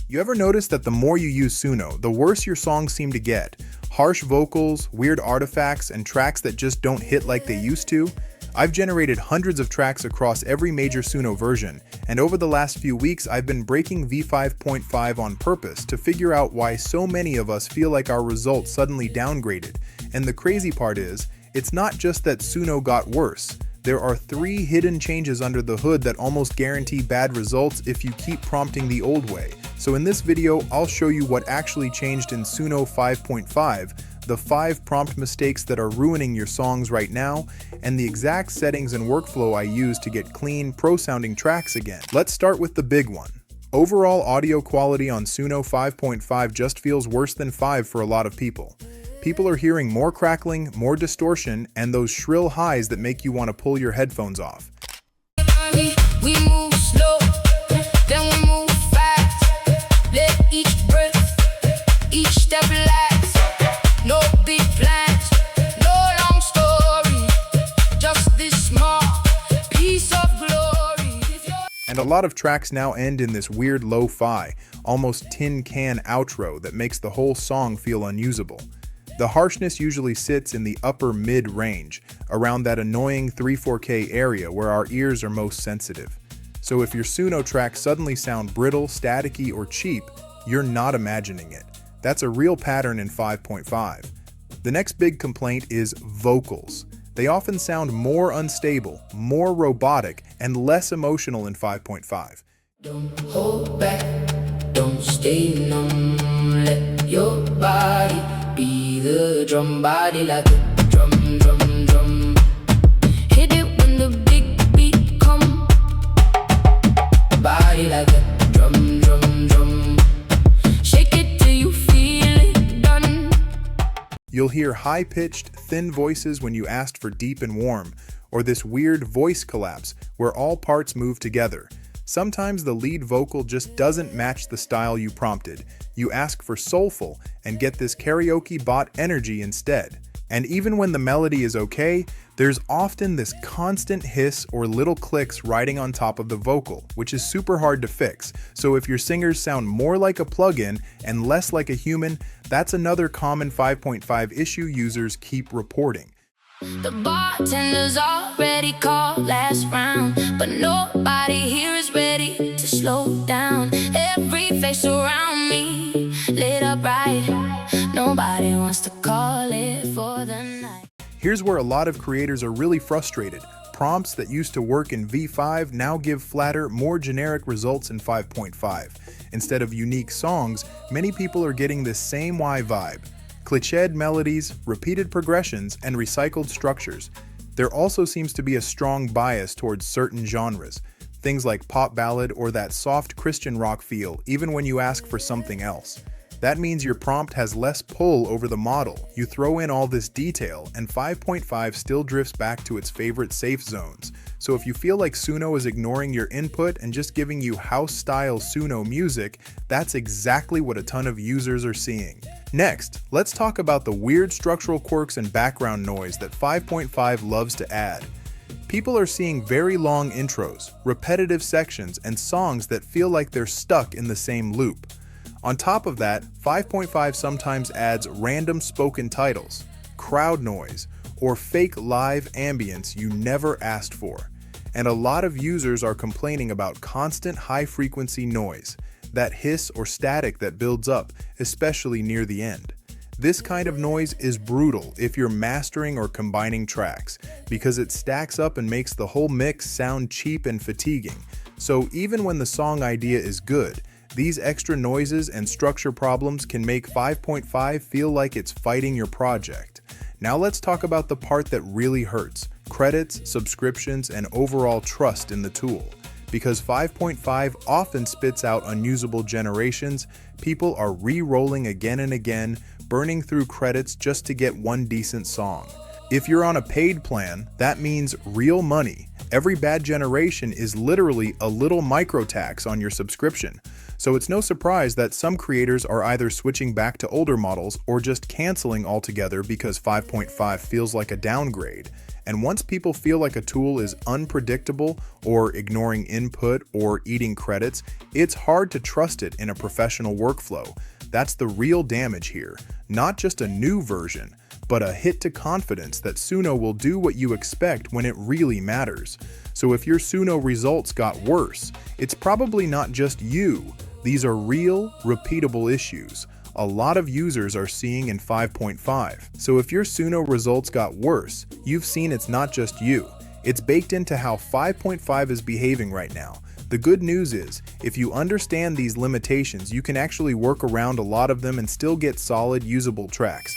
You ever notice that the more you use Suno, the worse your songs seem to get? Harsh vocals, weird artifacts, and tracks that just don't hit like they used to? I've generated hundreds of tracks across every major Suno version, and over the last few weeks I've been breaking v5.5 on purpose to figure out why so many of us feel like our results suddenly downgraded. And the crazy part is, it's not just that Suno got worse. There are 3 hidden changes under the hood that almost guarantee bad results if you keep prompting the old way. So in this video, I'll show you what actually changed in Suno 5.5, the 5 prompt mistakes that are ruining your songs right now, and the exact settings and workflow I use to get clean, pro-sounding tracks again. Let's start with the big one. Overall audio quality on Suno 5.5 just feels worse than 5 for a lot of people. People are hearing more crackling, more distortion, and those shrill highs that make you want to pull your headphones off. We move slow, then we move fast. Let each breath, each step last. No big plans, no long story, just this small piece of glory. And a lot of tracks now end in this weird lo-fi, almost tin can outro that makes the whole song feel unusable. The harshness usually sits in the upper mid-range, around that annoying 3-4K area where our ears are most sensitive. So if your Suno tracks suddenly sound brittle, staticky, or cheap, you're not imagining it. That's a real pattern in 5.5. The next big complaint is vocals. They often sound more unstable, more robotic, and less emotional in 5.5. Don't hold back, don't stay numb, let your body be the drum, body like a drum, drum, drum. Hit it when the big beat come, body like a drum, drum, drum. Shake it till you feel it done. You'll hear high-pitched, thin voices when you asked for deep and warm, or this weird voice collapse where all parts move together. Sometimes the lead vocal just doesn't match the style you prompted. You ask for soulful and get this karaoke bot energy instead. And even when the melody is okay, there's often this constant hiss or little clicks riding on top of the vocal, which is super hard to fix. So if your singers sound more like a plugin and less like a human, that's another common 5.5 issue users keep reporting. The bartender's already called last round, but nobody here is ready to slow down. Every face around me lit up bright. Nobody wants to call it for the night. Here's where a lot of creators are really frustrated. Prompts that used to work in V5 now give flatter, more generic results in 5.5. Instead of unique songs, many people are getting this same Y vibe. Cliched melodies, repeated progressions, and recycled structures. There also seems to be a strong bias towards certain genres, things like pop ballad or that soft Christian rock feel, even when you ask for something else. That means your prompt has less pull over the model. You throw in all this detail, and 5.5 still drifts back to its favorite safe zones. So if you feel like Suno is ignoring your input and just giving you house-style Suno music, that's exactly what a ton of users are seeing. Next, let's talk about the weird structural quirks and background noise that 5.5 loves to add. People are seeing very long intros, repetitive sections, and songs that feel like they're stuck in the same loop. On top of that, 5.5 sometimes adds random spoken titles, crowd noise, or fake live ambience you never asked for. And a lot of users are complaining about constant high-frequency noise, that hiss or static that builds up, especially near the end. This kind of noise is brutal if you're mastering or combining tracks, because it stacks up and makes the whole mix sound cheap and fatiguing. So even when the song idea is good, these extra noises and structure problems can make 5.5 feel like it's fighting your project. Now let's talk about the part that really hurts: credits, subscriptions, and overall trust in the tool. Because 5.5 often spits out unusable generations, people are re-rolling again and again, burning through credits just to get one decent song. If you're on a paid plan, that means real money. Every bad generation is literally a little micro tax on your subscription. So it's no surprise that some creators are either switching back to older models or just canceling altogether because 5.5 feels like a downgrade. And once people feel like a tool is unpredictable or ignoring input or eating credits, it's hard to trust it in a professional workflow. That's the real damage here. Not just a new version, but a hit to confidence that Suno will do what you expect when it really matters. So if your Suno results got worse, it's probably not just you. These are real, repeatable issues a lot of users are seeing in 5.5. So if your Suno results got worse, you've seen it's not just you. It's baked into how 5.5 is behaving right now. The good news is, if you understand these limitations, you can actually work around a lot of them and still get solid, usable tracks.